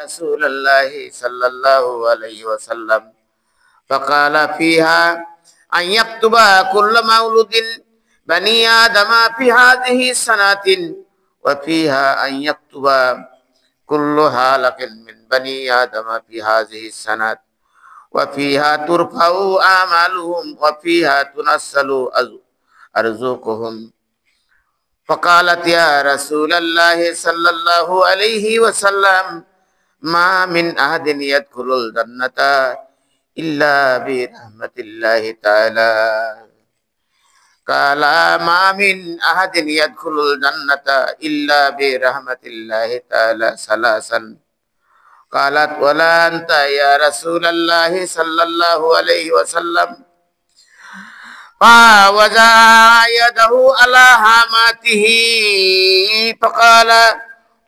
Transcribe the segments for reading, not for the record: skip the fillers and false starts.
رسول الله صلى الله عليه وسلم فقال فيها أن يكتب كل مولود بني آدم في هذه السنة وفيها أن يكتب كل هالك من بني آدم في هذه السنة وفيها ترفع أعمالهم وفيها تنزل أرزقهم. فقالت يا رسول الله صلى الله عليه وسلم ما من أحد يدخل الجنة إلا برحمة الله تعالى. قال ما من أحد يدخل الجنة إلا برحمة الله تعالى ثلاثا. قالت ولا أنت يا رسول الله صلى الله عليه وسلم. فوضع يده على هامته فقال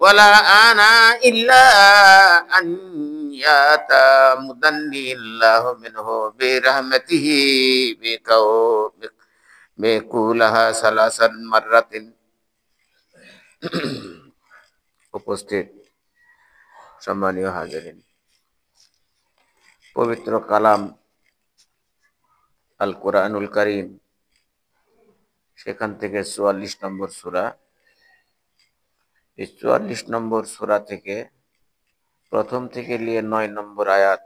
ولا أنا إلا أن يتمدني الله منه برحمته بقولها ثلاثا مرات. উপস্থিত সম্মানীয় হাজিরিন, পবিত্র কালাম আল কোরআনুল কারীম, সেখান থেকে 44 নম্বর সূরা। এই 44 নম্বর সূরা থেকে প্রথম থেকে নিয়ে 9 নম্বর আয়াত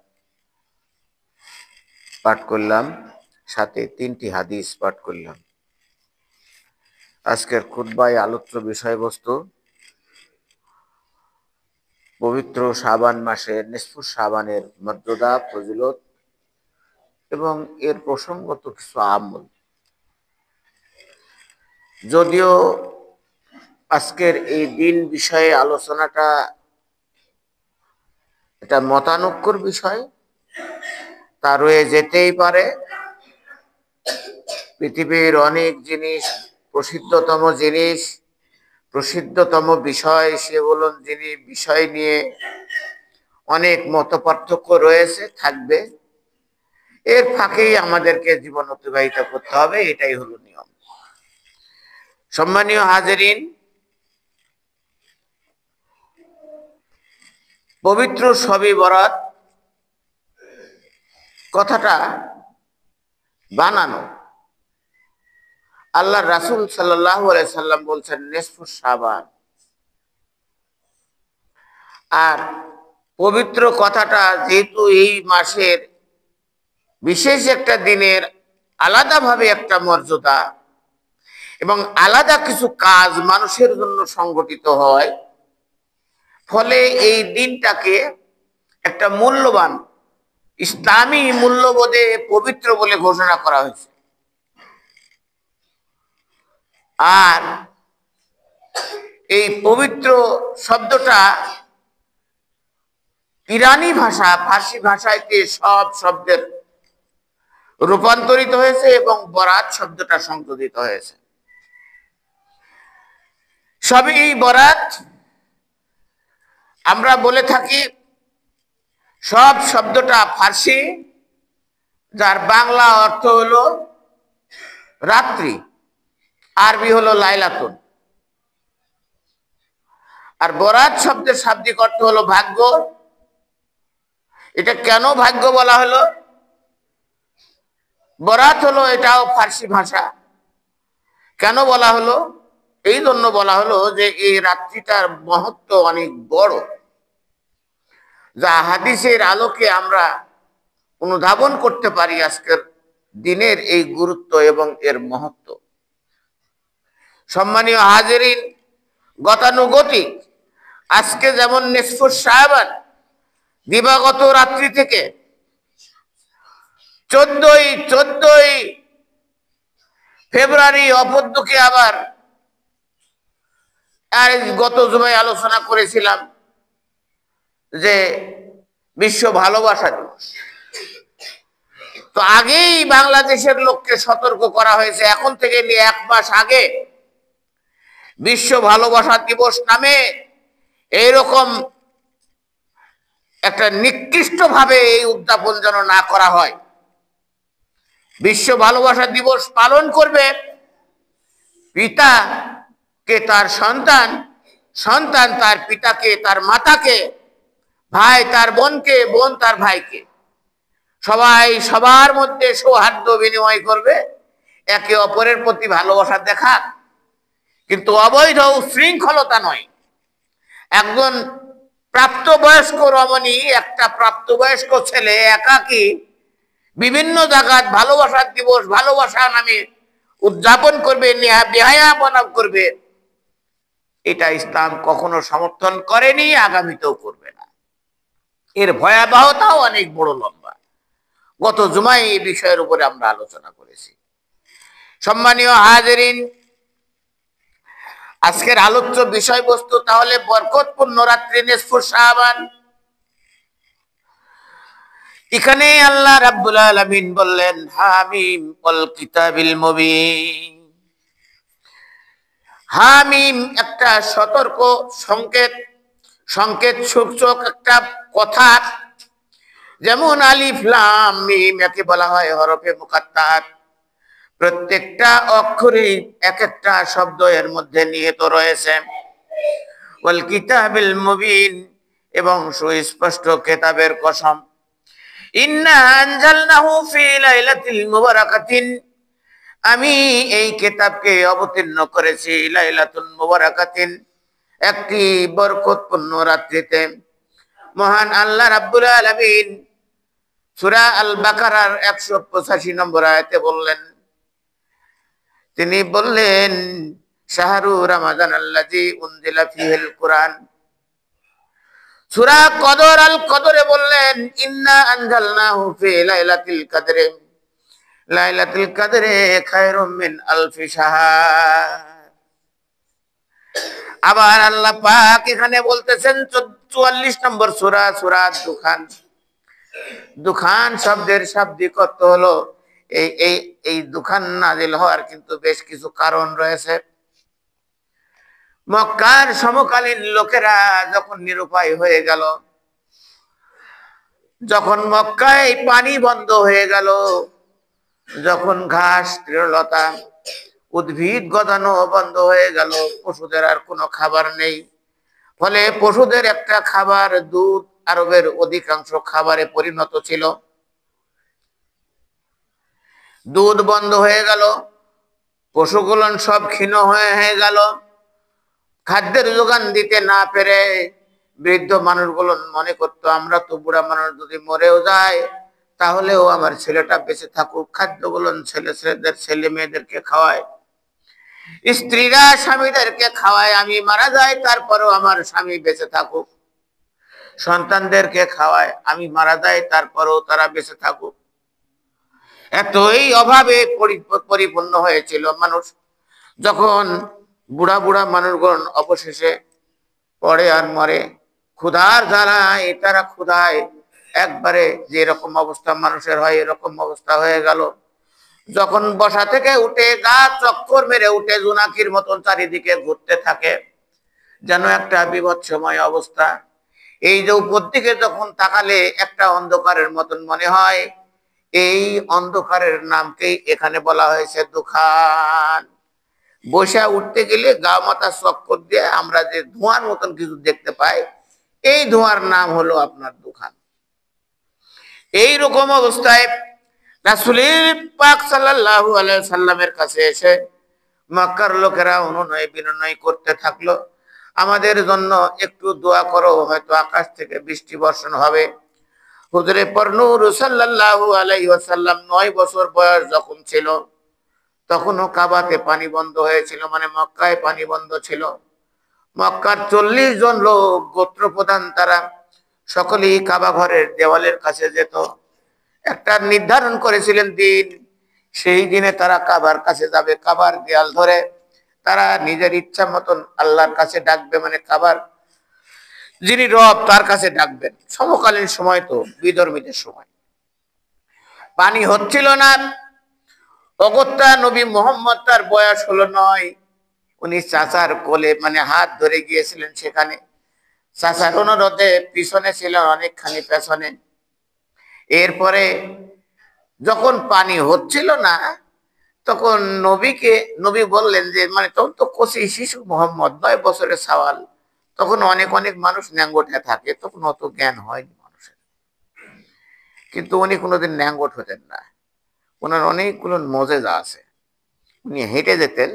পাঠ করলাম, সাথে 3টি হাদিস পাঠ করলাম। আজকের খুতবায় আলোচ্য বিষয়বস্তু পবিত্র শাবান মাসের নিসফু শাবানের মর্যাদা, ফজিলত এবং এর প্রসঙ্গত কিছু আমল। যদিও আজকের এই দিন বিষয়ে আলোচনাটা এটা মতানক্কর বিষয়, তা রয়ে যেতেই পারে। পৃথিবীর অনেক জিনিস, প্রসিদ্ধতম জিনিস, প্রসিদ্ধতম বিষয়, সেগুলো বিষয় নিয়ে অনেক মতপার্থক্য রয়েছে, থাকবে। এর ফাঁকেই আমাদেরকে জীবন অতিবাহিত করতে হবে, এটাই হলো নিয়ম। সম্মানীয় হাজিরিন, পবিত্র শবে বরাত কথাটা বানানো। আল্লাহর রাসূল সাল্লাল্লাহু আলাইহি সাল্লাম বলছেন নিসফু শাবান। আর পবিত্র কথাটা যেহেতু এই মাসের বিশেষ একটা দিনের আলাদাভাবে একটা মর্যাদা এবং আলাদা কিছু কাজ মানুষের জন্য সংগঠিত হয়, ফলে এই দিনটাকে একটা মূল্যবান ইসলামী মূল্যবোধে পবিত্র বলে ঘোষণা করা হয়েছে। আর এই পবিত্র শব্দটা ইরানি ভাষা, ফার্সি ভাষাতে সব শব্দের রূপান্তরিত হয়েছে এবং বরাত শব্দটা সংযোজিত হয়েছে। সবই বরাত আমরা বলে থাকি। সব শব্দটা ফার্সি, যার বাংলা অর্থ হলো রাত্রি, আরবি হলো লাইলাতুন। আর বরাত শব্দের শাব্দিক অর্থ হলো ভাগ্য। এটা কেন ভাগ্য বলা হলো? বরাত হলো এটাও ফার্সি ভাষা। কেন বলা হলো? এই জন্য বলা হলো যে এই রাত্রিটার মহত্ব অনেক বড়, যা হাদিসের আলোকে আমরা অনুধাবন করতে পারি আজকের দিনের এই গুরুত্ব এবং এর মহত্ব। সম্মানীয় হাজিরিন, গতানুগতিক আজকে যেমন নিসফু শাবান, দিবাগত রাত্রি থেকে 14ই ফেব্রুয়ারি অপদ্যকে আবার গত জুমায় আলোচনা করেছিলাম যে বিশ্ব ভালোবাসা দিবস। তো আগেই বাংলাদেশের লোককে সতর্ক করা হয়েছে, এখন থেকে নিয়ে 1 মাস আগে বিশ্ব ভালোবাসা দিবস নামে এইরকম একটা নিকৃষ্টভাবে এই উদ্যাপন যেন না করা হয়। বিশ্ব ভালোবাসা দিবস পালন করবে পিতাকে তার সন্তান, সন্তান তার পিতাকে, তার মাতাকে ভাই তার বোনকে, বোন তার ভাইকে, সবাই সবার মধ্যে সৌহার্দ্য বিনিময় করবে, একে অপরের প্রতি ভালোবাসা দেখাক, কিন্তু অবৈধ উশৃঙ্খলতা নয়। একজন প্রাপ্তবয়স্ক রমণী, একটা প্রাপ্তবয়স্ক ছেলে একাকী বিভিন্ন জায়গায় ভালোবাসার দিবস, ভালোবাসা নামে উদযাপন করবে, বেহায়াপনা করবে, এটা ইসলাম কখনো সমর্থন করেনি, আগামীতেও করবে না। এর ভয়াবহতাও অনেক বড়, লম্বা। গত জুমায় এই বিষয়ের উপরে আমরা আলোচনা করেছি। সম্মানীয় হাজিরিন, আজকের আলোচ্য বিষয়বস্তু তাহলে বরকতপূর্ণ রাত্রি নিসফুস শাবান। এখানে আল্লাহ রাব্বুল আলামিন বললেন, হামিম ওয়াল কিতাবিল মুবিন। হামিম একটা সতর্ক সংকেত, সূচক একটা কথা। যেমন আলিফ লাম মিম একে বলা হয় হরফে মুকাত্তার, প্রত্যেকটা অক্ষরে এক একটা শব্দ এর মধ্যে নিহিত রয়েছে। ওয়াল কিতাবিল মুবিন, এবং সুস্পষ্ট কিতাবের কসম। ইন্না আনজালনাহু ফি লাইলাতিল মুবারাকাতিন, আমি এই কিতাবকে অবতীর্ণ করেছি লাইলাতুল মুবারাকাতিন, একটি বরকতপূর্ণ রাত্রিতে। মহান আল্লাহ রাব্বুল আলামিন সূরা আল বাকারার 185 নম্বর আয়াতে বললেন, তিনি বললেন, শাহরু রমাদান আল্লাযী উনজিলা ফীহিল কুরআন। সূরা কদর, আল কদরে বললেন, ইন্না আনজালনাহু ফি লাইলাতিল কদরে, লাইলাতুল কদরে খায়রুম মিন আলফি শাহর। আবার আল্লাহ পাক এখানে বলতেছেন 44 নম্বর সূরা, সূরা দুখান। দুখান শব্দের শাব্দিক অর্থ হলো এই দুখান নাজিল হওয়ার কিন্তু বেশ কিছু কারণ রয়েছে। মক্কার সমকালীন লোকেরা যখন নিরুপায় হয়ে গেল, যখন মক্কায় পানি বন্ধ হয়ে গেল, যখন ঘাস, তৃণলতা, উদ্ভিদ গজানো বন্ধ হয়ে গেল, পশুদের আর কোনো খাবার নেই, ফলে পশুদের একটা খাবার দুধ আরবের অধিকাংশ খাবারে পরিণত ছিল। দুধ বন্ধ হয়ে গেল, পশুগুলো সব ক্ষীণ হয়ে গেল। খাদ্যের যোগান দিতে না পেরে বৃদ্ধ মানুষগুলো মনে করতো, আমরা তো বুড়া মানুষ, যদি মরেও যায় তাহলেও আমার ছেলেটা বেঁচে থাকুক, খাদ্যগুলো ছেলে মেয়েদেরকে খাওয়ায়, স্ত্রীরা স্বামীদেরকে খাওয়ায়, আমি মারা যাই তারপরেও আমার স্বামী বেঁচে থাকুক, সন্তানদেরকে খাওয়ায়, আমি মারা যাই তারপরেও তারা বেঁচে থাকুক। এতই অভাবে পরিপূর্ণ হয়েছিল মানুষ। যখন বুড়া বুড়া মানুষগণ অবশেষে পড়ে আর মরে, ক্ষুধার জ্বালায়, তারা ক্ষুধায় একবারে যে রকম অবস্থা মানুষের হয় এরকম অবস্থা হয়ে গেল। যখন বসা থেকে উঠে গা চক্কর মেরে উঠে জোনাকির মতন চারিদিকে ঘুরতে থাকে, যেন একটা বিভৎসময় অবস্থা। এই যে উপর দিকে যখন তাকালে একটা অন্ধকারের মতন মনে হয়, এই অন্ধকারের নামকেই এখানে বলা হয়েছে দুখান। বসে উঠতে গেলে গা মাথা চক্কর দিয়ে আমরা যে ধোঁয়ার মতন কিছু দেখতে পাই, এই ধোঁয়ার নাম হলো আপনার দুখান। এই রকম অবস্থায় রাসূল পাক সাল্লাল্লাহু আলাইহি সাল্লামের কাছে এসে মক্কার লোকেরা অনুনয় বিনয় করতে থাকলো, আমাদের জন্য একটু দোয়া করো, হয়তো আকাশ থেকে বৃষ্টি বর্ষণ হবে। হুজুরে পরনূর সাল্লাল্লাহু আলাইহি ওয়াসাল্লাম 9 বছর বয়স যখন ছিল, তখনও কাবাতে পানি বন্ধ হয়েছিল, মানে মক্কায় পানি বন্ধ ছিল। মক্কার 40 জন লোক গোত্রপ্রধান, তারা সকলেই কাবা ঘরের দেওয়ালের কাছে যেত। একটা নির্ধারণ করেছিলেন দিন, সেই দিনে তারা কাবার কাছে যাবে, কাবার দেয়াল ধরে তারা নিজের ইচ্ছা মতন আল্লাহর কাছে ডাকবে, মানে কাবার যিনি রব তার কাছে ডাকবেন। সমকালীন সময় তো বিধর্মীদের সময়, পানি হচ্ছিল না। অগত্যা নবী মোহাম্মদ, তার বয়স হলো 9, উনি চাচার কোলে মানে হাত ধরে গিয়েছিলেন সেখানে। চাচার অনুরোধে পিছনে ছিলেন অনেকখানি পেছনে। এরপরে যখন পানি হচ্ছিল না, তখন নবী বললেন যে, মানে তখন তো কচি শিশু মোহাম্মদ, 9 বছরের সওয়াল, তখন অনেক অনেক মানুষ ন্যাঙ্গটে থাকে, তখন অত জ্ঞান হয়নি মানুষের। কিন্তু উনি কোনোদিন ন্যাঙ্গট হতেন না, ওনার অনেকগুলো মজেজা আছে। উনি হেঁটে যেতেন,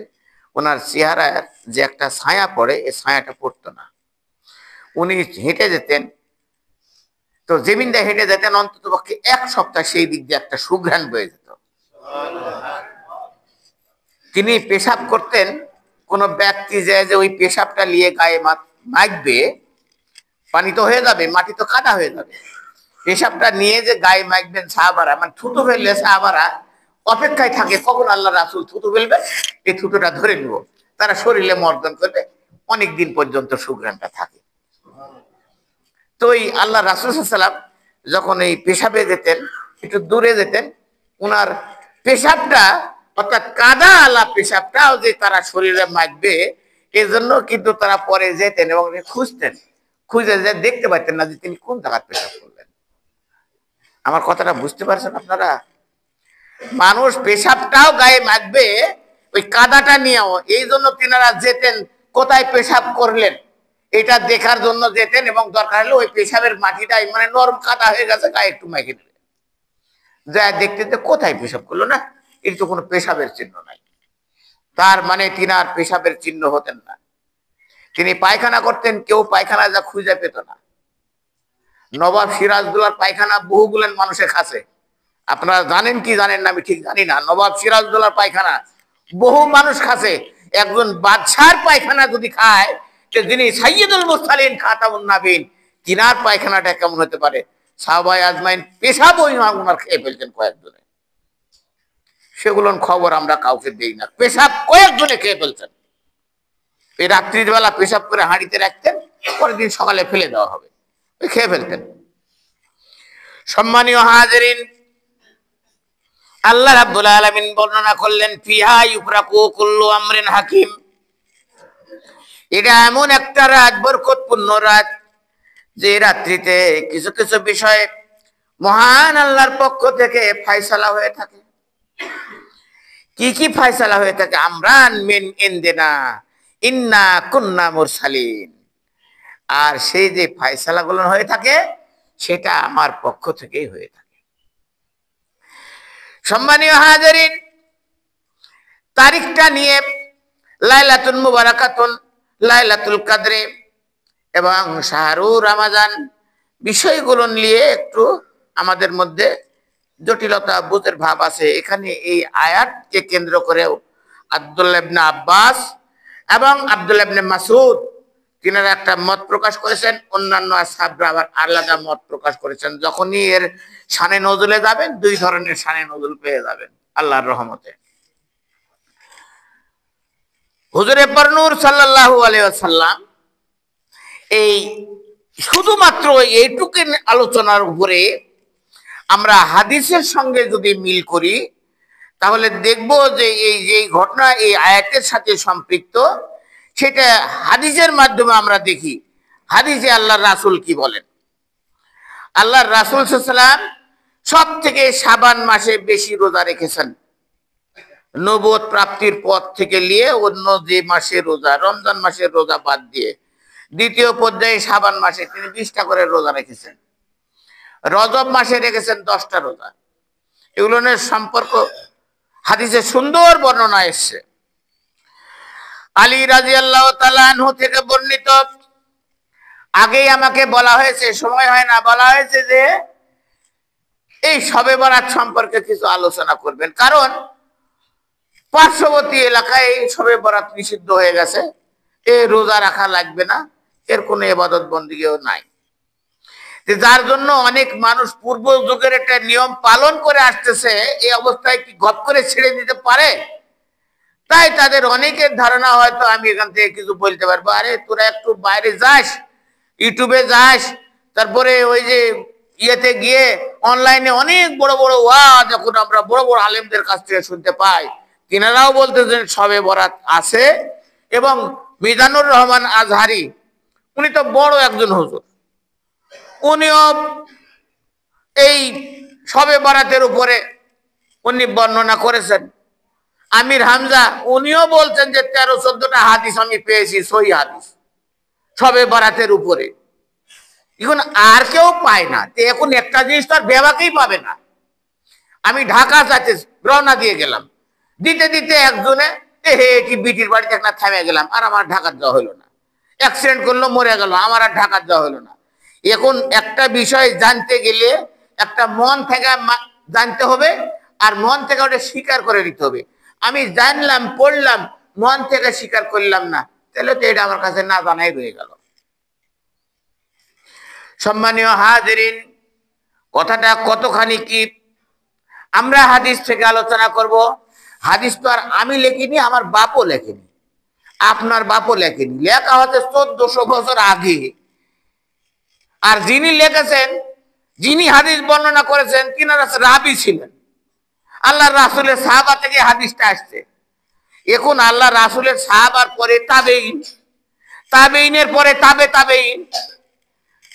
ওনার চেহারার যে একটা ছায়া পড়ে, এই ছায়াটা পড়তো না। উনি হেঁটে যেতেন তো জমিনটা হেঁটে যেতেন, অন্তত পক্ষে 1 সপ্তাহ সেই দিক দিয়ে একটা সুঘ্রাণ বয়ে যেত। তিনি পেশাব করতেন, কোনো ব্যক্তি যে ওই পেশাবটা নিয়ে গায়ে মাখবে, পানি তো হয়ে যাবে, মাটি তো কাদা হয়ে যাবে, পেশাবটা নিয়ে যে গায়ে মাখবেন সাহাবারা, মানে থুতু ফেললে সাহাবারা অপেক্ষায় থাকে কখন আল্লাহ রাসূল থুতু ফেলবে, এই থুতুটা ধরে নিব, তারা শরীরে মর্দন করবে, অনেক দিন পর্যন্ত সুঘ্রাণটা থাকে। তো এই আল্লাহ রাসূল সাল্লাল্লাহু আলাইহি ওয়াসাল্লাম যখন এই পেশাবে যেতেন, একটু দূরে যেতেন, ওনার পেশাবটা অর্থাৎ কাদা আলা পেশাবটাও যে তারা শরীরে মাখবে, এই জন্য কিন্তু তারা পরে যেতেন এবং খুঁজতেন, খুঁজে যে দেখতে পাইতেন না যে তিনি কোন জায়গায় পেশাব করলেন। আমার কথাটা বুঝতে পারছেন আপনারা? মানুষ পেশাবটাও গায়ে মাখবে ওই কাদাটা নিয়েও, এই জন্য তিনারা যেতেন কোথায় পেশাব করলেন এটা দেখার জন্য যেতেন, এবং দরকার হলে ওই পেশাবের মাটিটা মানে নরম কাদা হয়ে গেছে গায়ে একটু মেখে দিলেন, যা দেখতে যে কোথায় পেশাব করলো, না এর তো কোনো পেশাবের চিহ্ন নাই, তার মানে তিনার পেশাবের চিহ্ন হতেন না। তিনি পায়খানা করতেন, কেউ পায়খানা যা খুঁজে পেত না। নবাব সিরাজদৌল্লার পায়খানা বহুগুলেন মানুষের কাছে, আপনারা জানেন কি জানেন না আমি ঠিক জানি না, নবাব সিরাজদৌল্লার পায়খানা বহু মানুষ খাসে। একজন বাদশার পায়খানা যদি খায়, যিনি সাইয়্যিদুল মুরসালিন খাতামুন নবীন, তিনার পায়খানাটা কেমন হতে পারে? সাহাবায়ে আজমাইন পেশাব ওনার খেয়ে ফেলতেন কয়েকজনে, সেগুলোর খবর আমরা কাউকে দেই না। পেশাব কয়েকজনে খেয়ে ফেলতেন, এই রাত্রির বেলা পেশাব করে হাঁড়িতে রাখতেন, পরের দিন সকালে ফেলে দেওয়া হবে, খেয়ে ফেলতেন। সম্মানীয় হাজিরিন, আল্লাহ রাব্বুল আলামিন বর্ণনা করলেন ফিহা ইউফরাকু কুল্লু আমরিন হাকিম, এটা এমন একটা রাত, বরকতপূর্ণ রাত, যে রাত্রিতে কিছু কিছু বিষয়ে মহান আল্লাহর পক্ষ থেকে ফয়সালা হয়ে থাকে। কি কি ফয়সালা হয়ে থাকে? আমরান মিন ইনদিনা ইন্না কুন্না মুরসালিন, আর সেই যে ফয়সালাগুলো হয়ে থাকে সেটা আমার পক্ষ থেকেই হয়ে থাকে। সম্মানীয় হাজিরিন, তারিখটা নিয়ে লাইলাতুল মুবারাকাতুন, লাইলাতুল কদরে এবং শাহরুর রমাজান, বিষয়গুলো নিয়ে একটু আমাদের মধ্যে জটিলতা বোধের ভাব আছে। এখানে এই আয়াতকে কেন্দ্র করে আব্দুল্লাহ ইবনে আব্বাস এবং আব্দুল্লাহ ইবনে মাসউদ তিনারা একটা মত প্রকাশ করেছেন, অন্যান্য আসহাবরা আবার আলাদা মত প্রকাশ করেছেন। যখনই এর শানে নজুলে যাবেন, 2 ধরনের শানে নজুল পেয়ে যাবেন আল্লাহর রহমতে। হুজুরে পরনূর সাল্লাল্লাহু আলাইহি ওয়াসাল্লাম এই শুধুমাত্র এইটুকু আলোচনার উপরে আমরা হাদিসের সঙ্গে যদি মিল করি, তাহলে দেখব যে এই যে ঘটনা এই আয়াতের সাথে সম্পৃক্ত, সেটা হাদিসের মাধ্যমে আমরা দেখি হাদিসে আল্লাহর রাসূল কি বলেন। আল্লাহর রাসূল সাল্লাল্লাহু আলাইহি ওয়াসাল্লাম সব থেকে শাবান মাসে বেশি রোজা রেখেছেন, নবুয়ত প্রাপ্তির পর থেকে নিয়ে অন্য যে মাসে রোজা, রমজান মাসের রোজা বাদ দিয়ে দ্বিতীয় পর্যায়ে শাবান মাসে তিনি 20টা করে রোজা রেখেছেন, রজব মাসে রেখেছেন 10টা রোজা। এগুলোর সম্পর্ক হাদিসে সুন্দর বর্ণনা এসছে। আলী রাদিয়াল্লাহু তাআলা আনহু থেকে বর্ণিত, আগেই আমাকে বলা হয়েছে, সময় হয় না, বলা হয়েছে যে এই শবে বরাত সম্পর্কে কিছু আলোচনা করবেন, কারণ পার্শ্ববর্তী এলাকায় শবে বরাত নিষিদ্ধ হয়ে গেছে, এ রোজা রাখা লাগবে না, এর কোনো ইবাদত বন্দেগীও নাই, যার জন্য অনেক মানুষ পূর্ব যুগের একটা নিয়ম পালন করে আসতেছে, এই অবস্থায় কি গপ করে ছেড়ে দিতে পারে? তাই তাদের অনেকের ধারণা, হয়তো আমি এখান থেকে কিছু বলতে পারবো, আরে তোরা একটু বাইরে যাস, ইউটিউবে যাস, তারপরে ওই যে ইয়েতে গিয়ে অনলাইনে অনেক বড় বড় ওয়াজ যখন আমরা বড় বড় আলেমদের কাছ থেকে শুনতে পাই, তিনারাও বলতেছেন শবে বরাত আছে। এবং মিজানুর রহমান আজহারি, উনি তো বড় একজন হুজুর, উনিও এই শবে বরাতের উপরে উনি বর্ণনা করেছেন। আমির হামজা উনিও বলছেন যে 13-14টা হাদিস আমি পেয়েছি সহিহ হাদিস, সবে বরাতের উপরে। এখন আর কেউ পায় না, এখন একটা জিনিস তো আর বেবাকেই পাবে না। আমি ঢাকা যাতে রওনা দিয়ে গেলাম, দিতে দিতে একজনে কি বিটির বাড়িতে একটা থেমে গেলাম, আর আমার ঢাকা যাওয়া হলো না। অ্যাক্সিডেন্ট করলো, মরে গেল, আমার আর ঢাকা যাওয়া হলো না। এখন একটা বিষয় জানতে গেলে একটা মন থেকে জানতে হবে, আর মন থেকে ওটা স্বীকার করে নিতে হবে। আমি জানলাম, পড়লাম, মন থেকে স্বীকার করলাম না, তাহলে তো এটা আমার কাছে না জানাই রয়ে গেল। সম্মানীয় হাজিরিন, কথাটা কতখানি কি আমরা হাদিস থেকে আলোচনা করব। হাদিস তো আর আমি লেখিনি, আমার বাপও লেখেনি, আপনার বাপও লেখেনি, লেখা হচ্ছে 1400 বছর আগে। আর যিনি লিখেছেন, যিনি হাদিস বর্ণনা করেছেন, তিনারা রাবী ছিলেন, আল্লাহর রাসূলের সাহাবা থেকে হাদিসটা আসছে। এখন আল্লাহ রাসূলের সাহাবার পরে তাবেঈন, তাবেঈনের পরে তাবে তাবেঈন,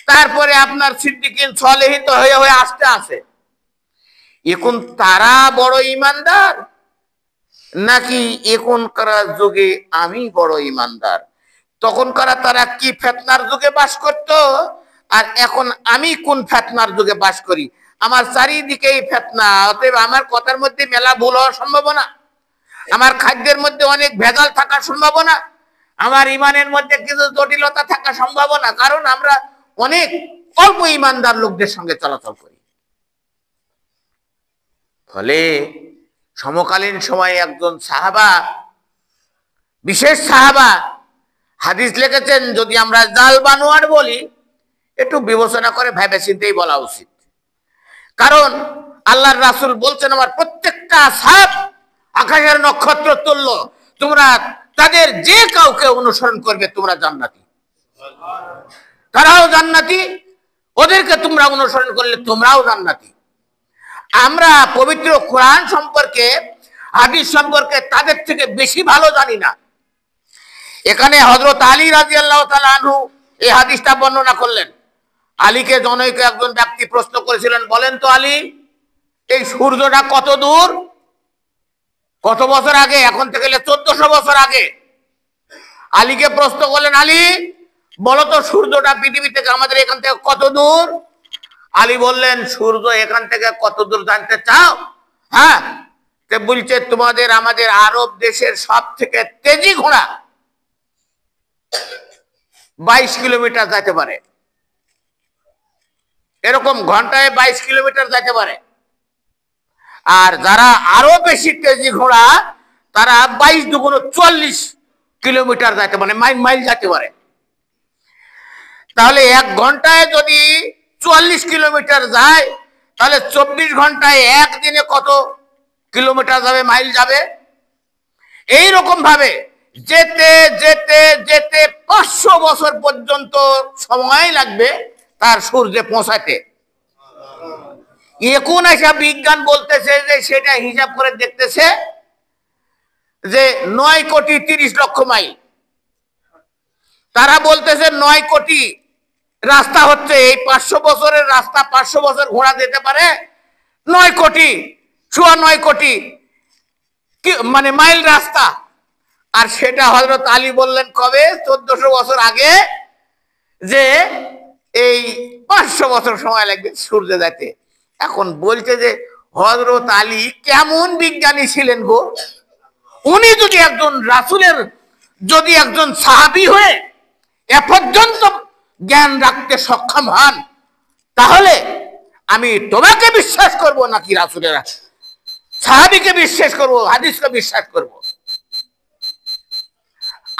তারপরে আপনার সিদ্দিকিন সালেহীন তো হয়ে হয়ে আসতে আছে। এখন তারা বড় ইমানদার, নাকি এখনকার যুগে আমি বড় ইমানদার? তখনকার তারা কি ফেতনার যুগে বাস করত, আর এখন আমি কোন ফেতনার যুগে বাস করি? আমার চারিদিকেই ফেতনা, অতএব আমার কথার মধ্যে মেলা ভুল হওয়ার সম্ভাবনা, আমার খাদ্যের মধ্যে অনেক ভেজাল থাকার সম্ভাবনা, আমার ইমানের মধ্যে কিছু জটিলতা থাকার সম্ভাবনা, কারণ আমরা অনেক অল্প ইমানদার লোকদের সঙ্গে চলাচল করি। ফলে সমকালীন সময়ে একজন সাহাবা, বিশেষ সাহাবা হাদিস লিখেছেন। যদি আমরা জাল বানোয়ার বলি, একটু বিবেচনা করে ভেবে চিন্তেই বলা উচিত। কারণ আল্লাহর রাসূল বলছেন, আমার প্রত্যেকটা সাহাব আকাশের নক্ষত্র তুল্য, তোমরা তাদের যে কাউকে অনুসরণ করবে তোমরা জান্নাতি, তারাও জান্নাতি, ওদেরকে তোমরা অনুসরণ করলে তোমরাও জান্নাতি। আমরা পবিত্র কোরআন সম্পর্কে, হাদিস সম্পর্কে তাদের থেকে বেশি ভালো জানি না। এখানে হযরত আলী রাদিয়াল্লাহু তাআলা আনহু এই হাদিসটা বর্ণনা করলেন। আলীকে জনৈক একজন ব্যক্তি প্রশ্ন করেছিলেন, বলেন তো আলী, এই সূর্যটা কত দূর, কত বছর আগে? এখন থেকে 1400 বছর আগে। আলীকে প্রশ্ন করলেন, আলী বলো তো সূর্যটা পৃথিবী থেকে, আমাদের এখান থেকে কত দূর? আলী বললেন, সূর্য এখান থেকে কত দূর জানতে চাও? হ্যাঁ, বলছে তোমাদের আমাদের আরব দেশের সব থেকে তেজি ঘোড়া 22 কিলোমিটার যেতে পারে, এরকম ঘন্টায় 22 কিলোমিটার যেতে পারে। আর যারা আরো বেশি তেজি ঘোড়া, তারা 22 দুগুণ 40 কিলোমিটার যেতে পারে, মাইল যেতে পারে। তাহলে 1 ঘন্টায় যদি 40 কিলোমিটার যায়, তাহলে 24 ঘন্টায় একদিনে কত কিলোমিটার যাবে, মাইল যাবে? এইরকম ভাবে যেতে যেতে যেতে 500 বছর পর্যন্ত সময় লাগবে তার সূর্যে পৌঁছাতে। এখন এসব বিজ্ঞান বলতেছে যে সেটা হিসাব করে দেখতেছে যে 9 কোটি 30 লক্ষ মাইল। তারা বলতেছে 9 কোটি রাস্তা হচ্ছে, এই 500 বছরের রাস্তা 500 বছর ঘোড়া যেতে পারে, 9 কোটি, 9.25 কোটি মানে মাইল রাস্তা। আর সেটা হযরত আলী বললেন কবে? 1400 বছর আগে, যে এই 500 বছর সময় লাগবে সূর্যে যেতে। এখন বলছে যে হযরত আলী কেমন বিজ্ঞানী ছিলেন গো? উনি যদি একজন রাসূলের, যদি একজন সাহাবী হয়ে এ পর্যন্ত জ্ঞান রাখতে সক্ষম হন, তাহলে আমি তোমাকে বিশ্বাস করব নাকি রাসূলের সাহাবীকে বিশ্বাস করব, হাদিসকে বিশ্বাস করব?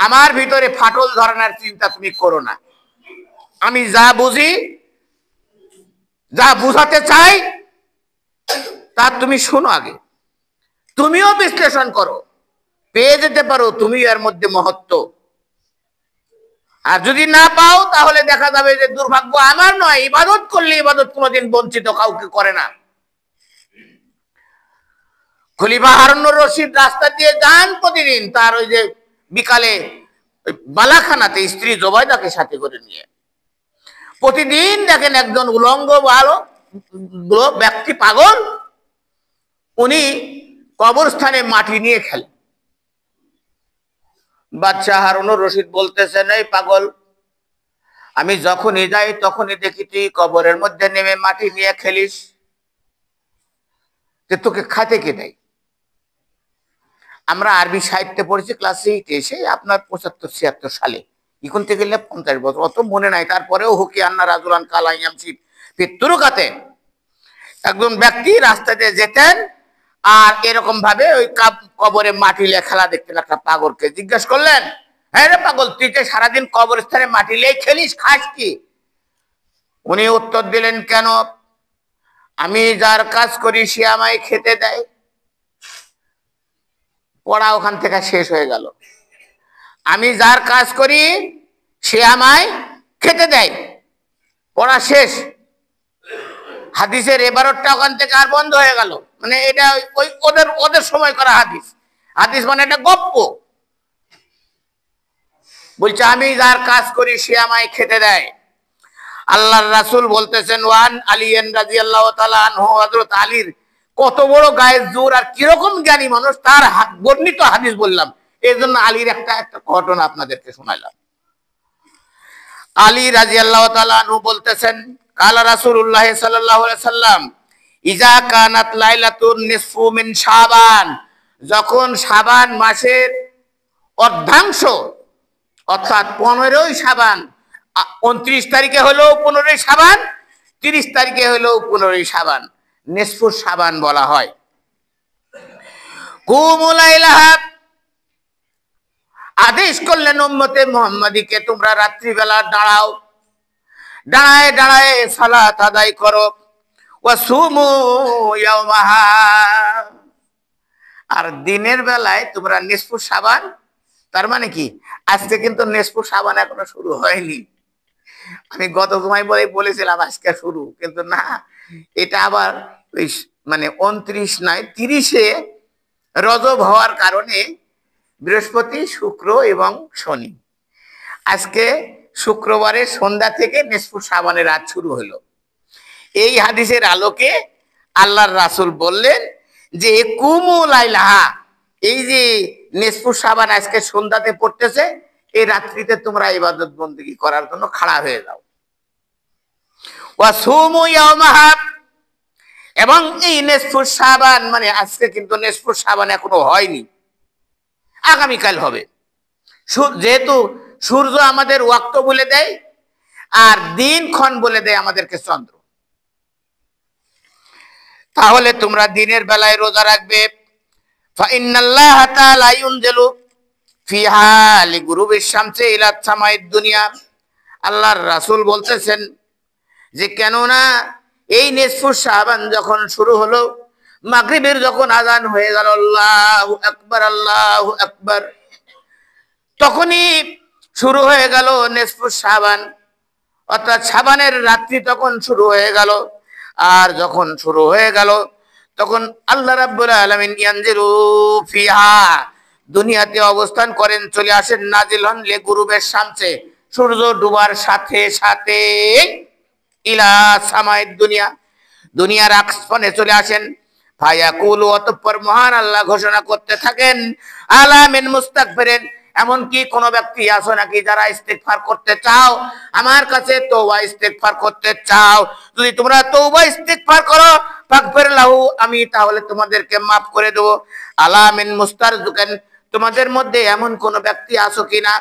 আমার ভিতরে ফাটল ধরানোর চিন্তা তুমি করো না। আমি যা বুঝি, যা বুঝাতে চাই, তা তুমি শোনো আগে, তুমিও বিশ্লেষণ করো, পেয়ে যেতে পারো তুমি এর মধ্যে মহত্ব। আর যদি না পাও, তাহলে দেখা যাবে যে দুর্ভাগ্য আমার নয়। ইবাদত করলে ইবাদত কোনোদিন বঞ্চিত কাউকে করে না। খলিফা হারুনুর রশিদ রাস্তা দিয়ে যান প্রতিদিন, তার ওই যে বিকালে বালাখানাতে স্ত্রী জোবাইদাকে সাথে করে নিয়ে। প্রতিদিন দেখেন একজন উলঙ্গ ভালো ব্যক্তি, পাগল, উনি কবরস্থানে মাটি নিয়ে খেলেন। বাদশাহ হারুনুর রশিদ বলতেছেন, এই পাগল, আমি যখনই যাই তখনই দেখি তুই কবরের মধ্যে নেমে মাটি নিয়ে খেলিস, যে তোকে খাইতে কে দেয়? আমরা আরবি সাহিত্যে পড়েছি ক্লাস 8 এসে, আপনার 75-76 সালে, এখন থেকে গেলে 50 বছর, অত মনে নাই। তারপরেও হুকি আন্না রাজুলান কালাইয়াম তুরুকাতে একজন ব্যক্তি রাস্তা দিয়ে যেতেন, আর এরকম ভাবে ওই কবরে মাটি লিয়ে খেলা দেখতেন। একটা পাগলকে জিজ্ঞেস করলেন, হ্যাঁ রে পাগল, তুই যে সারাদিন কবরস্থানে মাটি লিয়ে খেলিস, খাস কি? উনি উত্তর দিলেন, কেন? আমি যার কাজ করি সে আমায় খেতে দেয়। পড়া ওখান থেকে শেষ হয়ে গেল। আমি যার কাজ করি সে আমায় খেতে দেয়, পড়া শেষ। হাদিসের এবারটা ওখান থেকে আর বন্ধ হয়ে গেল। মানে এটা ওই ওদের ওদের সময় করা হাদিস। হাদিস মানে এটা গপ্প। বলছে আমি যার কাজ করি সে আমায় খেতে দেয়। আল্লাহর রাসূল বলতেছেন, ওয়ান আলী রাদিয়াল্লাহু তাআলা আনহু, হযরত আলীর কত বড় গায়ের জোর আর কিরকম জ্ঞানী মানুষ, তার বর্ণিত হাদিস বললাম। এই জন্য আলীর একটা ঘটনা আপনাদেরকে শোনাইলাম। আলী রাদিয়াল্লাহু তাআলা আনহু বলতেছেন, কালা রাসূলুল্লাহ সাল্লাল্লাহু আলাইহি সাল্লাম, ইজা কানাত লাইলাতুন নিসফু মিন শাবান, যখন শাবান মাসের অর্ধাংশ অর্থাৎ 15ই শাবান, 29 তারিখে হলো 15ই শাবান, 30 তারিখে হলো 15ই শাবান, নিসফু শাবান বলা হয়। কুমু লাইলাহা, আদেশ করলেন উম্মতে মুহাম্মাদীকে, তোমরা রাত্রিবেলা দাঁড়াও, দাঁড়ায় দাঁড়ায় সালাত আদায় করো। ওয়াসুমু ইয়াওমাহা, আর দিনের বেলায় তোমরা নিসফু শাবান, তার মানে কি আজকে কিন্তু নিসফু শাবান এখনো শুরু হয়নি। আমি গত সময় বলেছিলাম আজকে শুরু, কিন্তু না, এটা আবার ওই মানে 29 নয় 30-এ রজব হওয়ার কারণে বৃহস্পতি, শুক্র এবং শনি, আজকে শুক্রবারের সন্ধ্যা থেকে নিসফু শাবানের রাত শুরু হলো। এই হাদিসের আলোকে আল্লাহর রাসূল বললেন যে কুমু লাইলাহা, এই যে নিসফু শাবান আজকে সন্ধ্যাতে পড়তেছে, এই রাত্রিতে তোমরা ইবাদত বন্দেগী করার জন্য খাড়া হয়ে যাও। ওয়াসুমু ইয়াওমাহা, এবং এই নিসফু শাবান মানে আজকে কিন্তু নিসফু শাবান এখনো হয়নি, আগামীকাল হবে। যেহেতু সূর্য আমাদের ওয়াক্ত বলে দেয় আর দিনক্ষণ বলে দেয় আমাদেরকে চন্দ্র, তাহলে তোমরা দিনের বেলায় রোজা রাখবে। ফাইন্নাল্লাহা তাআলা ইউনজিলু ফিহা লিগুরুবিশ শামসি ইলা সামাইদ দুনিয়া, আল্লাহর রাসূল বলতেছেন যে কেননা এই নিসফু শাবান যখন শুরু হলো, মাগরিবের যখন আযান হয়ে গেল, আল্লাহু আকবার আল্লাহু আকবার, তখনই শুরু হয়ে গেল নিসফু শাবান, অর্থাৎ শাবানের রাত্রি তখন শুরু হয়ে গেল। আর যখন শুরু হয়ে গেল তখন আল্লাহ রাব্বুল আলামিন ইয়ানজিলু ফিহা, দুনিয়াতে অবস্থান করেন, চলে আসেন, নাজিল হন লিগুরুবিশ শামসে, সূর্য ডুবার সাথে সাথে, ইলা সামাইদ দুনিয়া, দুনিয়ার আসমানে চলে আসেন। ফায়াকুলু, অতঃপর মহান আল্লাহ ঘোষণা করতে থাকেন, আলা মিন মুস্তাগফিরিন, এমনকি কোন ব্যক্তি আছো নাকি যারা ইস্তেগফার করতে চাও, আমার কাছে তওবা ইস্তেগফার করতে চাও, যদি তোমরা তওবা ইস্তেগফার করো, ফাগফির লাহু, আমি তাহলে তোমাদেরকে maaf করে দেব। আলা মিন মুস্তারযুকান, তোমাদের মধ্যে এমন কোন ব্যক্তি আছো কিনা,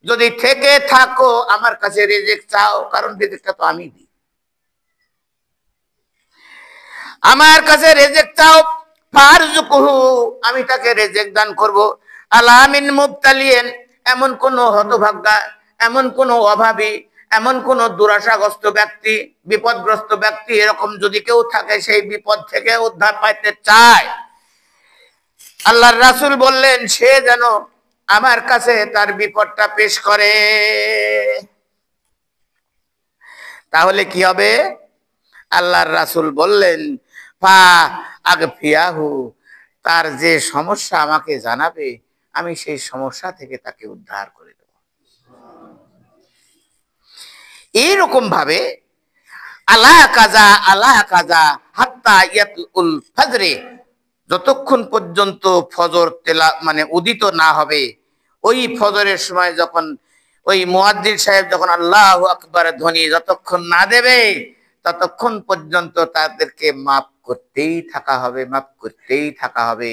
যদি থেকে থাকো আমার কাছে রিজিক চাও, কারণ রিজিকটা তো আমি দিই, আমার কাছে রিজিক চাও, ফারজুকুহু, আমি তাকে রিজিক দান করব। আলা মিন মুবতালিন, এমন কোন হতভাগা, এমন কোন অভাবী, এমন কোন দুরাশাগ্রস্ত ব্যক্তি, বিপদগ্রস্ত ব্যক্তি, এরকম যদি কেউ থাকে, সেই বিপদ থেকে উদ্ধার পাইতে চায়, আল্লাহর রাসূল বললেন সে যেন আমার কাছে তার বিপদটা পেশ করে। তাহলে কি হবে? আল্লাহর রাসূল বললেন ফা আগফিয়াহু, তার যে সমস্যা আমাকে জানাবে, আমি সেই সমস্যা থেকে তাকে উদ্ধার করে দেব। এইরকম ভাবে আলা কাজা হাত্তা ইয়াতুল ফজরে, যতক্ষণ পর্যন্ত ফজর তেলা মানে উদিত না হবে, ওই ফজরের সময় যখন ওই মুয়াজ্জিন সাহেব যখন আল্লাহু আকবার ধ্বনি যতক্ষণ না দেবে ততক্ষণ পর্যন্ত তাদেরকে মাফ করতেই থাকা হবে, মাফ করতেই থাকা হবে।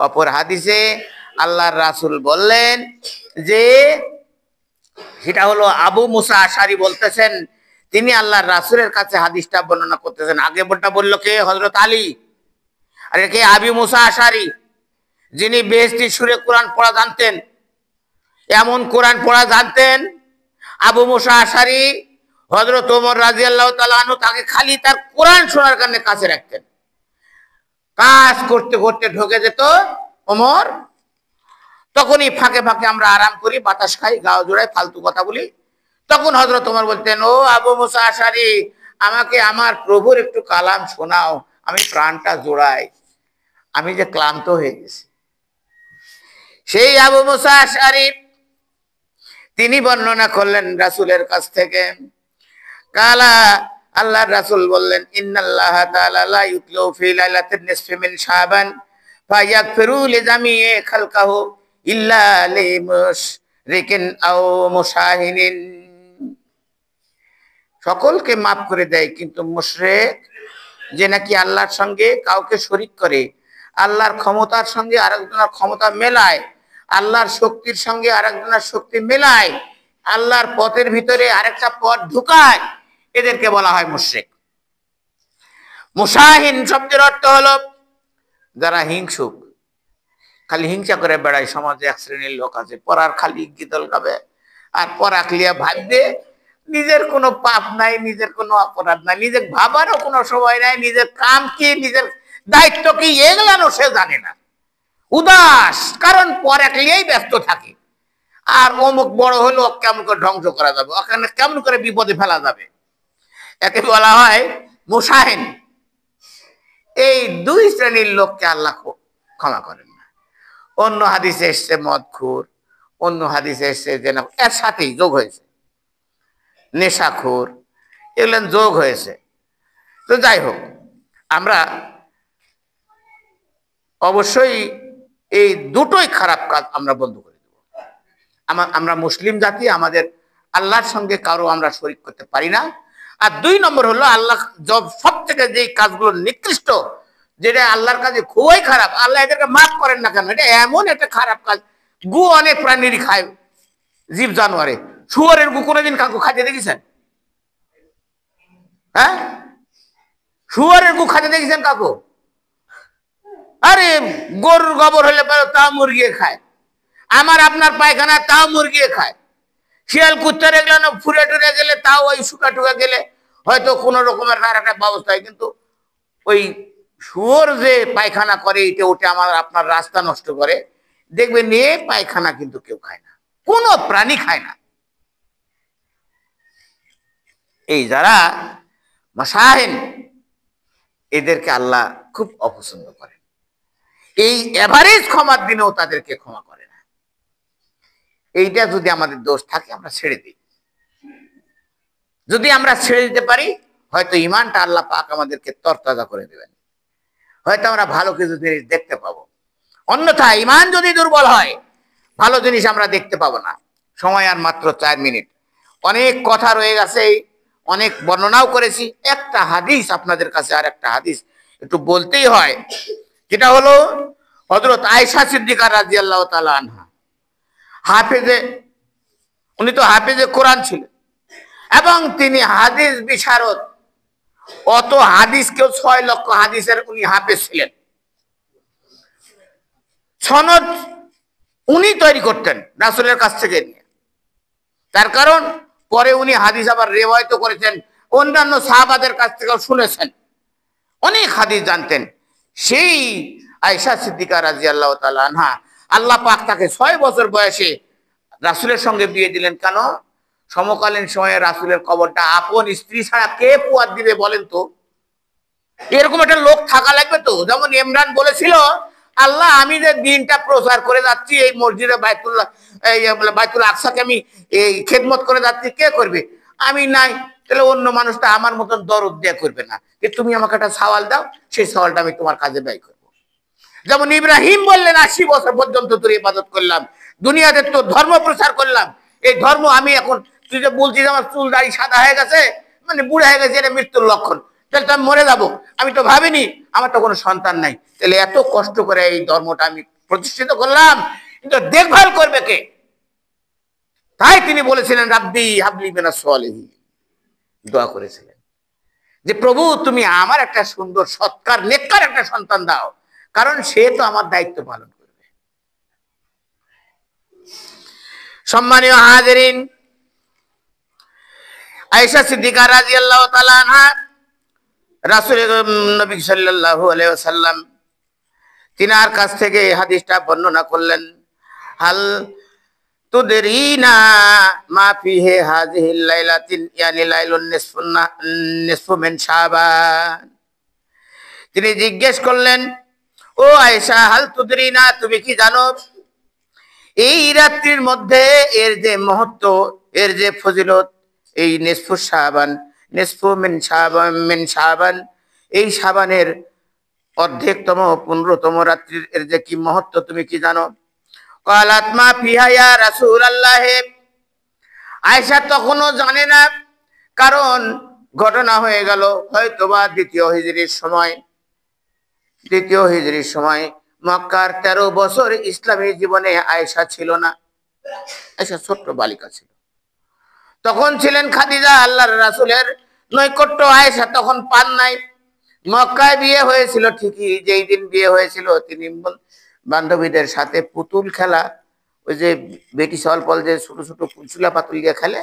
অপর হাদিসে আল্লাহর রাসূল বললেন যে, সেটা হলো আবু মুসা আশারি বলতেছেন, তিনি আল্লাহর রাসূলের কাছে হাদিসটা বর্ণনা করতেছেন। আগে বলটা বললো কে? হযরত আলী। আর কে? আবু মুসা আশারি, যিনি বেহেশতি সুরে কোরআন পড়া জানতেন। এমন কোরআন পড়া জানতেন আবু মুসা আশারি হযরত ওমর রাদিয়াল্লাহু তাআলা আনহু তাকে খালি তার কোরআন শোনার কারণে কাছে রাখতেন। কাজ করতে করতে ঢুকে যেত ওমর, তখনই ফাঁকে ফাঁকে আমরা আরাম করি, বাতাস খাই, গাও জোড়াই, ফালতু কথা বলি। তখন হযরত ওমর বলতেন, ও আবু মুসা আশারি, আমাকে আমার প্রভুর একটু কালাম শোনাও, আমি প্রাণটা জোড়াই, আমি যে ক্লান্ত হয়ে গেছি। সেই আবু মুসা আশারি তিনি বর্ণনা করলেন রাসূলের কাছ থেকে, কালা, আল্লাহর রাসূল বললেন, ইন্নাল্লাহা তাআলা লা ইউতলু ফি লাইলাতিন নিসফি মিন শাবান ফায়াগফিরু লিজামি'i খালকাহু ইল্লা লিমুশরিকিন আও মুশাহিনিন। সকলকে মাফ করে দেয়, কিন্তু মুশরিক, যে নাকি আল্লাহর সঙ্গে কাউকে শরীক করে, আল্লাহর ক্ষমতার সঙ্গে আরেকজনের ক্ষমতা মেলায়, আল্লাহর শক্তির সঙ্গে আরেকজনের শক্তি মেলায়, আল্লাহর পথের ভিতরে আরেকটা পথ ঢুকায়, এদেরকে বলা হয় মুশরিক। মুশাহিন শব্দের অর্থ হলো যারা হিংসুক, খালি হিংসা করে বেড়ায়। সমাজে এক শ্রেণীর লোক আছে, পরার খালি গীতল গাবে আর পরাকলিয়া ভাববে নিজের কোনো পাপ নাই, নিজের কোনো অপরাধ নাই, নিজের ভাবারও কোনো সময় নাই, নিজের কাম কি, নিজের দায়িত্ব কি, এগুলানো সে জানে না, উদাস, কারণ পরাকলিয়াই ব্যস্ত থাকে। আর অমুক বড় হলো কেমন করে ধ্বংস করা যাবে, ওখানে কেমন করে বিপদে ফেলা যাবে, একে বলা হয় মুশাহিন। এই দুই শ্রেণীর লোককে আল্লাহ ক্ষমা করেন না। অন্য হাদিসে এসছে মদখোর, অন্য হাদিসে এসছে যে না, এর সাথেই যোগ হয়েছে নেশাখোর, এগুলো যোগ হয়েছে। তো যাই হোক, আমরা অবশ্যই এই দুটোই খারাপ কাজ আমরা বন্ধ করে দেব। আমরা মুসলিম জাতি, আমাদের আল্লাহর সঙ্গে কারো আমরা শরীক করতে পারি না। আর দুই নম্বর হলো, আল্লাহ সব থেকে যে কাজগুলো নিকৃষ্ট, যেটা আল্লাহর কাছে খুবই খারাপ, আল্লাহ এদেরকে মাফ করেন না কেন? এটা এমন একটা খারাপ কাজ। গু অনেক প্রাণীরই খায়, জীব জানোয়ারে। শুয়োরের গু কোনোদিন কাকু খাইতে দেখেছেন? হ্যাঁ, শুয়োরের গু খাইতে দেখেছেন কাকু? আরে গরুর গোবর হলে তাও মুরগিয়ে খায়, আমার আপনার পায়খানা তাও মুরগিয়ে খায়, শিয়াল কুত্তার এগুলো ফুরে টুরে গেলে তাও ওই শুকা টুকা গেলে হয়তো কোনো রকমের তার একটা ব্যবস্থা হয়, কিন্তু ওই শুয়োর যে পায়খানা করে, এটা ওটা আমার আপনার রাস্তা নষ্ট করে, দেখবেন এ পায়খানা কিন্তু কেউ খায় না, কোনো প্রাণী খায় না। এই যারা মুশাহিন, এদেরকে আল্লাহ খুব অপছন্দ করে। এই এভারেজ ক্ষমার দিনেও তাদেরকে ক্ষমা করে না। এইটা যদি আমাদের দোষ থাকে আমরা ছেড়ে দিই। যদি আমরা ছেড়ে দিতে পারি, হয়তো ইমানটা আল্লাহ পাক আমাদেরকে তরতাজা করে দেবেন, হয়তো আমরা ভালো কিছু জিনিস দেখতে পাবো। অন্যথা ইমান যদি দুর্বল হয়, ভালো জিনিস আমরা দেখতে পাবো না। সময় আর মাত্র 4 মিনিট, অনেক কথা রয়ে গেছে, অনেক বর্ণনাও করেছি। একটা হাদিস আপনাদের কাছে, আর একটা হাদিস একটু বলতেই হয়, যেটা হলো হযরত আয়েশা সিদ্দিকা রাদিয়াল্লাহু তাআলা আনহা, হাফেজে, উনি তো হাফেজে কোরআন ছিলেন এবং তিনি হাদিস বিশারদ। অত হাদিস, কেউ 6 লক্ষ হাদিসের উনি হাফেজ ছিলেন। সনদ উনি তৈরি করতেন রাসূলের কাছ থেকে নিয়ে। তার কারণ পরে উনি হাদিস আবার রিওয়ায়াত করেছেন, অন্যান্য সাহাবাদের কাছ থেকেও শুনেছেন, অনেক হাদিস জানতেন। সেই আয়েশা সিদ্দিকা রাদিয়াল্লাহু তাআলা আনহা, আল্লাহ পাক তাকে 6 বছর বয়সে রাসূলের সঙ্গে বিয়ে দিলেন। কেন? সমকালীন সময়ে রাসূলের কবরটা আপন স্ত্রী ছাড়া কে পুয়াত দিবে বলেন তো? এরকম একটা লোক থাকা লাগবে তো। যেমন ইমরান বলেছিল, আল্লাহ আমি যে দিনটা প্রচার করে যাচ্ছি, এই মসজিদে বাইতুল আকসাকে আমি এই খেদমত করে যাচ্ছি, কে করবে? আমি নাই, তাহলে অন্য মানুষটা আমার মতন দরদ দেয়া করবে না, যে তুমি আমাকে একটা সওয়াল দাও, সেই সওয়ালটা আমি তোমার কাজে ব্যয় করবো। যেমন ইব্রাহিম বললেন, 80 বছর পর্যন্ত তোর ইবাদত করলাম, দুনিয়াতে তো ধর্ম প্রচার করলাম, এই ধর্ম আমি এখন, তুই যে বলছিস আমার চুল দাড়ি সাদা হয়ে গেছে, মানে বুড়া হয়ে গেছে, এটা মৃত্যুর লক্ষণ, তাহলে তো আমি মরে যাবো। আমি তো ভাবিনি আমার তো কোনো সন্তান নাই, তাহলে এত কষ্ট করে এই ধর্মটা আমি প্রতিষ্ঠিত করলাম, কিন্তু দেখভাল করবে কে? তাই তিনি বলেছিলেন রাব্বি হাবলি মিনাস সালিহিন, দোয়া করেছিলেন যে প্রভু তুমি আমার একটা সুন্দর সৎকার নেককার একটা সন্তান দাও, কারণ সে তো আমার দায়িত্ব পালন করবে। সম্মানীয় হাজিরিন, আয়েশা সিদ্দিকা রাদিয়াল্লাহু তাআলা আনহা রাসূল নবী সাল্লাল্লাহু আলাইহি ওয়াসাল্লাম তিনার কাছ থেকে এই হাদিসটা বর্ণনা করলেন। হাল তুদরিনা মা ফিহি হাযিহিল লাইলাতিন ইয়ানি লাইলুন নিসফু মিন শাবান। তিনি জিজ্ঞেস করলেন, ও আয়েশা, হাল তুদরিনা, তুমি কি জানো এই রাত্রির মধ্যে এর যে মহত্ব, এর যে ফজিলত, এই নিসফু শাবান, নিসফু মিন শাবান, এই শাবানের অর্ধেকতম 15তম রাত্রির এর যে কি মহত্ব তুমি কি জানো? ক্বালাত মা ফিহা ইয়া রাসূলুল্লাহ। আয়েশা তখনও জানে না, কারণ ঘটনা হয়ে গেল হয়তোবা দ্বিতীয় হিজরির সময় মক্কার 13 বছর ইসলামী জীবনে আয়েশা ছিল না। আয়েশা ছোট্ট বালিকা ছিল, তখন ছিলেন খাদিজা আল্লাহর রাসূলের নৈকট্য আয়েশা তখন পান নাই। মক্কায় বিয়ে হয়েছিল ঠিকই, যেই দিন বিয়ে হয়েছিল তিনি বান্ধবীদের সাথে পুতুল খেলা, ওই যে বেটি সলপল যে ছোট ছোট পুতুলা পাতুল দিয়ে খেলে,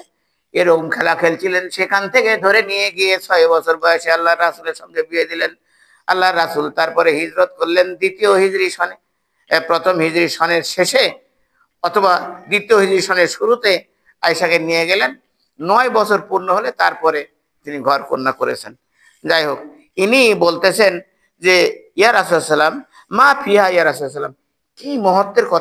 এরকম খেলা খেলছিলেন। সেখান থেকে ধরে নিয়ে গিয়ে 6 বছর বয়সে আল্লাহ রাসূলের সঙ্গে বিয়ে দিলেন। আল্লাহ রাসূল তারপরে হিজরত করলেন দ্বিতীয় হিজরি সনে, প্রথম হিজরি সনের শেষে অথবা দ্বিতীয় হিজরি সনের শুরুতে আয়েশাকে নিয়ে গেলেন। 9 বছর পূর্ণ হলে তারপরে তিনি ঘর কন্যা করেছেন। যাই হোক, ইনি বলতেছেন যে ইয়া রাসূলুল্লাহ মা ফিহা, ইয়া রাসূলুল্লাহ কি মহত্বের কথা